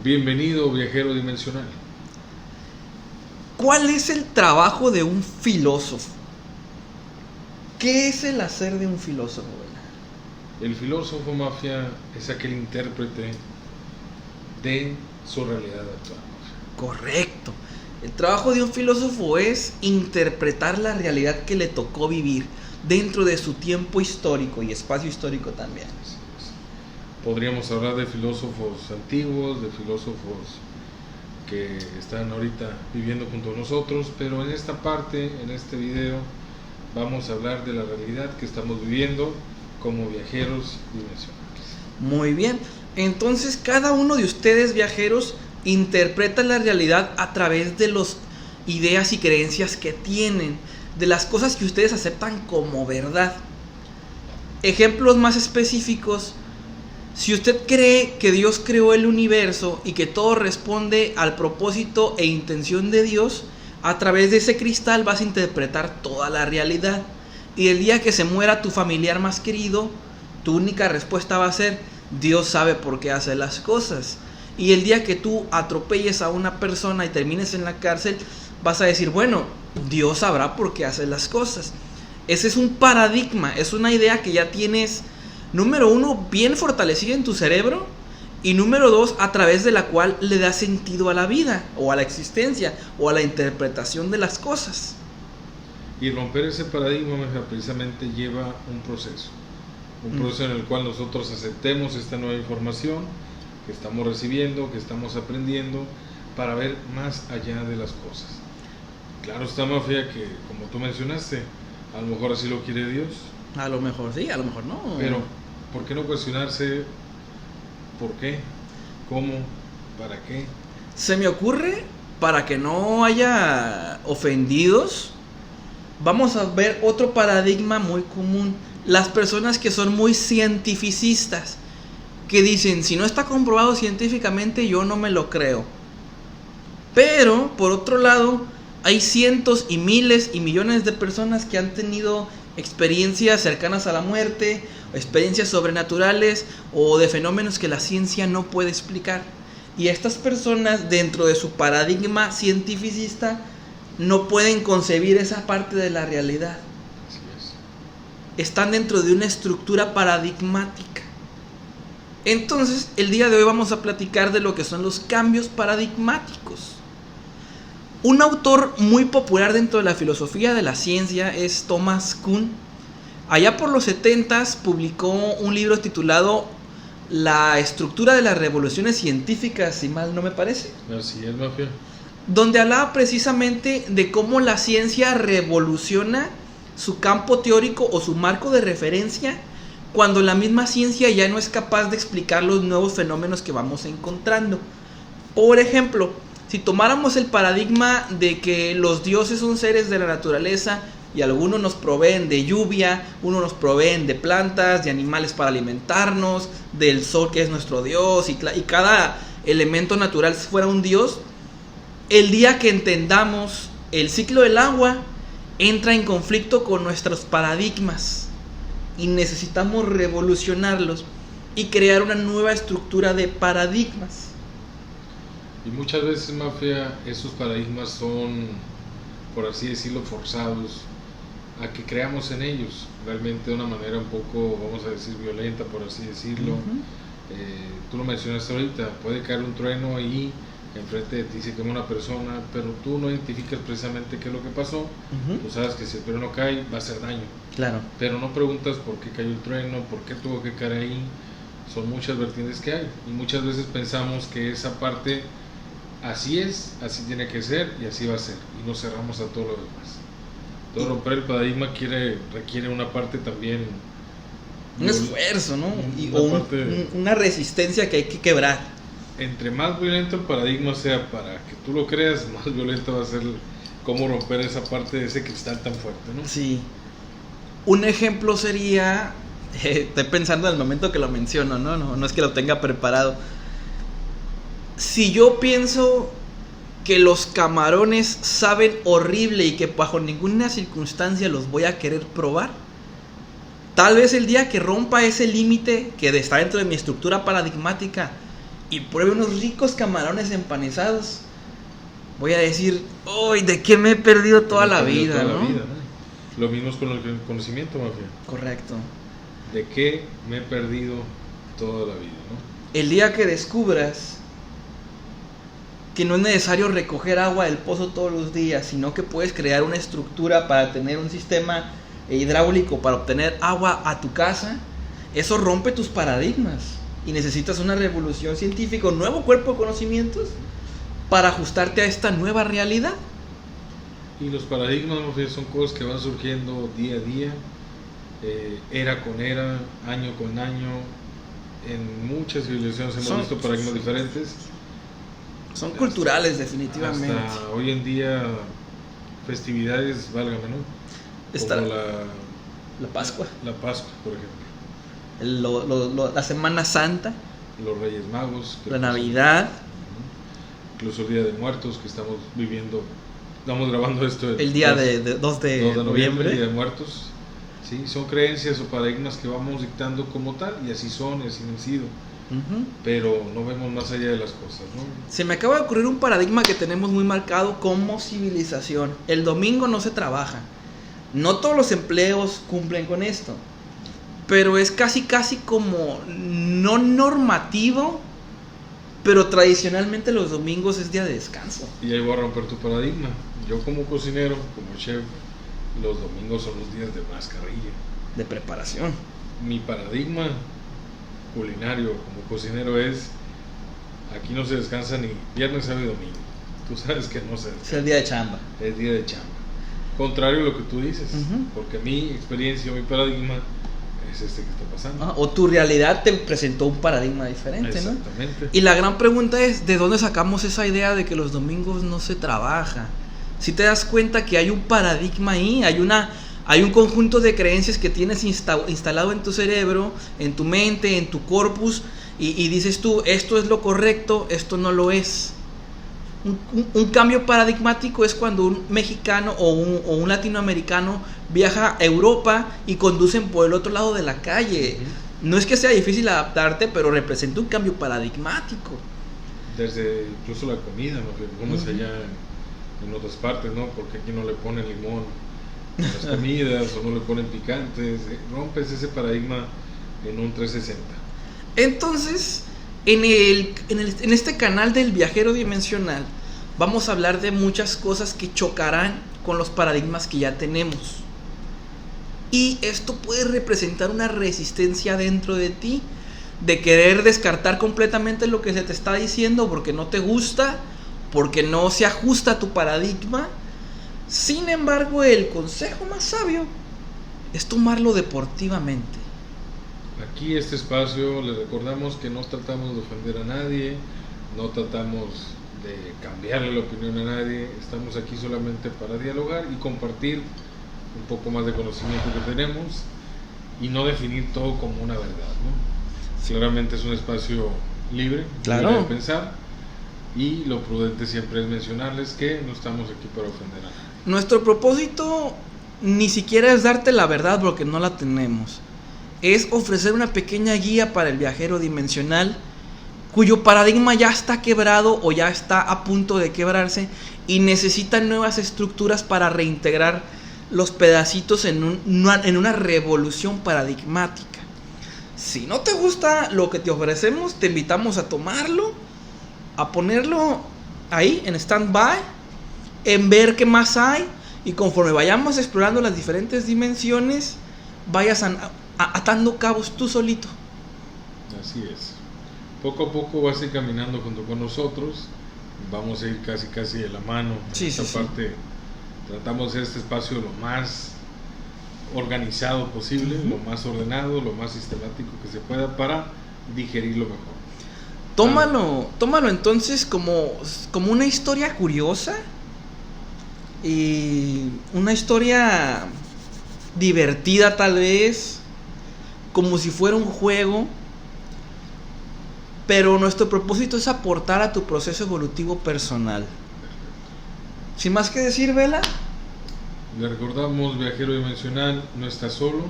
Bienvenido, viajero dimensional. ¿Cuál es el trabajo de un filósofo? ¿Qué es el hacer de un filósofo? El filósofo, mafia, es aquel intérprete de su realidad actual. Correcto. El trabajo de un filósofo es interpretar la realidad que le tocó vivir dentro de su tiempo histórico y espacio histórico también. Así es. Podríamos hablar de filósofos antiguos, de filósofos que están ahorita viviendo junto a nosotros, pero en esta parte, en este video, vamos a hablar de la realidad que estamos viviendo como viajeros dimensionales. Muy bien. Entonces, cada uno de ustedes, viajeros, interpreta la realidad a través de las ideas y creencias que tienen, de las cosas que ustedes aceptan como verdad. Ejemplos más específicos: si usted cree que Dios creó el universo y que todo responde al propósito e intención de Dios, a través de ese cristal vas a interpretar toda la realidad. Y el día que se muera tu familiar más querido, tu única respuesta va a ser: Dios sabe por qué hace las cosas. Y el día que tú atropelles a una persona y termines en la cárcel, vas a decir: bueno, Dios sabrá por qué hace las cosas. Ese es un paradigma, es una idea que ya tienes, número uno, bien fortalecida en tu cerebro, y número dos, a través de la cual le da sentido a la vida, o a la existencia, o a la interpretación de las cosas. Y romper ese paradigma precisamente lleva un proceso en el cual nosotros aceptemos esta nueva información que estamos recibiendo, que estamos aprendiendo, para ver más allá de las cosas. Claro está, mafia, que como tú mencionaste, a lo mejor así lo quiere Dios. A lo mejor sí, a lo mejor no. Pero, ¿por qué no cuestionarse por qué? ¿Cómo? ¿Para qué? Se me ocurre, para que no haya ofendidos, vamos a ver otro paradigma muy común. Las personas que son muy cientificistas, que dicen: si no está comprobado científicamente, yo no me lo creo. Pero, por otro lado, hay cientos y miles y millones de personas que han tenido experiencias cercanas a la muerte, experiencias sobrenaturales o de fenómenos que la ciencia no puede explicar. Y estas personas, dentro de su paradigma cientificista, no pueden concebir esa parte de la realidad. Así es. Están dentro de una estructura paradigmática. Entonces, el día de hoy vamos a platicar de lo que son los cambios paradigmáticos. Un autor muy popular dentro de la filosofía de la ciencia es Thomas Kuhn. Allá por los 70s publicó un libro titulado La estructura de las revoluciones científicas, si mal no me parece. Así es, mafia. Donde hablaba precisamente de cómo la ciencia revoluciona su campo teórico o su marco de referencia, cuando la misma ciencia ya no es capaz de explicar los nuevos fenómenos que vamos encontrando. Por ejemplo, si tomáramos el paradigma de que los dioses son seres de la naturaleza y algunos nos proveen de lluvia, unos nos proveen de plantas, de animales para alimentarnos, del sol que es nuestro dios, y cada elemento natural fuera un dios, el día que entendamos el ciclo del agua, entra en conflicto con nuestros paradigmas y necesitamos revolucionarlos y crear una nueva estructura de paradigmas. Y muchas veces, mafia, esos paradigmas son, por así decirlo, forzados a que creamos en ellos, realmente de una manera un poco, vamos a decir, violenta, por así decirlo. Tú lo mencionaste ahorita, puede caer un trueno ahí enfrente de ti, se quema una persona, pero tú no identificas precisamente qué es lo que pasó. Tú sabes que si el trueno cae va a hacer daño, Claro. pero no preguntas por qué cayó el trueno, por qué tuvo que caer ahí. Son muchas vertientes que hay, y muchas veces pensamos que esa parte así es, así tiene que ser y así va a ser, y nos cerramos a todo lo demás. Todo romper el paradigma requiere una parte también, Un esfuerzo, ¿no? Una Una resistencia que hay que quebrar. Entre más violento el paradigma sea para que tú lo creas, más violento va a ser cómo romper esa parte de ese cristal tan fuerte, ¿no? Sí. Un ejemplo sería, estoy pensando en el momento que lo menciono, no es que lo tenga preparado. Si yo pienso que los camarones saben horrible y que bajo ninguna circunstancia los voy a querer probar, tal vez el día que rompa ese límite que está dentro de mi estructura paradigmática y pruebe unos ricos camarones empanizados, voy a decir, ¡ay! ¿De qué me he perdido toda la vida, toda ¿no? la vida, ¿no? Lo mismo es con el conocimiento, mafia. Correcto. ¿De qué me he perdido toda la vida, no? El día que descubras que no es necesario recoger agua del pozo todos los días, sino que puedes crear una estructura para tener un sistema hidráulico para obtener agua a tu casa, eso rompe tus paradigmas y necesitas una revolución científica, un nuevo cuerpo de conocimientos para ajustarte a esta nueva realidad. Y los paradigmas, mafia, son cosas que van surgiendo día a día, era con era, año con año. En muchas civilizaciones hemos visto paradigmas diferentes. Son culturales, definitivamente. Hasta hoy en día, festividades, válgame, ¿no? Está Como la Pascua, la Pascua, por ejemplo. la Semana Santa, Los Reyes Magos. la Navidad, incluso el Día de Muertos que estamos viviendo. Estamos grabando esto el día de 2 de noviembre. Día de Muertos. Sí, son creencias o paradigmas que vamos dictando como tal, y así son, y así han sido. Pero no vemos más allá de las cosas, ¿no? Se me acaba de ocurrir un paradigma que tenemos muy marcado como civilización. El domingo no se trabaja. No todos los empleos cumplen con esto, pero es casi como no normativo, pero tradicionalmente los domingos es día de descanso. Y ahí voy a romper tu paradigma. Yo como cocinero, como chef, los domingos son los días de más carrilla, de preparación. Mi paradigma culinario como cocinero es: aquí no se descansa ni viernes, sábado y domingo. Tú sabes que no se descansa. Es el día de chamba. Es día de chamba. Contrario a lo que tú dices, porque mi experiencia, mi paradigma es este que está pasando. O tu realidad te presentó un paradigma diferente, ¿no? Exactamente. Y la gran pregunta es, ¿de dónde sacamos esa idea de que los domingos no se trabaja? Si te das cuenta que hay un paradigma ahí, hay un conjunto de creencias que tienes instalado en tu cerebro, en tu mente, en tu corpus, y dices tú, esto es lo correcto, esto no lo es. Un cambio paradigmático es cuando un mexicano o un latinoamericano viaja a Europa y conducen por el otro lado de la calle. No es que sea difícil adaptarte, pero representa un cambio paradigmático. Desde incluso la comida, ¿no? Que comes allá en otras partes, ¿no? Porque aquí no le ponen limón a las comidas o no le ponen picantes. Rompes ese paradigma en un 360. Entonces, en este canal del Viajero Dimensional vamos a hablar de muchas cosas que chocarán con los paradigmas que ya tenemos. Y esto puede representar una resistencia dentro de ti de querer descartar completamente lo que se te está diciendo porque no te gusta, porque no se ajusta a tu paradigma. Sin embargo, el consejo más sabio es tomarlo deportivamente. Aquí este espacio, les recordamos que no tratamos de ofender a nadie, no tratamos de cambiarle la opinión a nadie, estamos aquí solamente para dialogar y compartir un poco más de conocimiento que tenemos y no definir todo como una verdad, ¿no? Claramente es un espacio libre, libre de pensar, y lo prudente siempre es mencionarles que no estamos aquí para ofender a nadie. Nuestro propósito ni siquiera es darte la verdad porque no la tenemos. Es ofrecer una pequeña guía para el viajero dimensional cuyo paradigma ya está quebrado o ya está a punto de quebrarse y necesita nuevas estructuras para reintegrar los pedacitos en una revolución paradigmática. Si no te gusta lo que te ofrecemos, te invitamos a tomarlo, a ponerlo ahí en stand-by, en ver qué más hay, y conforme vayamos explorando las diferentes dimensiones, vayas atando cabos tú solito. Así es. Poco a poco vas a ir caminando junto con nosotros. Vamos a ir casi de la mano. En esta parte tratamos de este espacio lo más organizado posible, lo más ordenado, lo más sistemático que se pueda para digerirlo mejor. Tómalo entonces como una historia curiosa y una historia divertida tal vez, como si fuera un juego, pero nuestro propósito es aportar a tu proceso evolutivo personal. Sin más que decir, Vela, Le recordamos, viajero dimensional, no estás solo.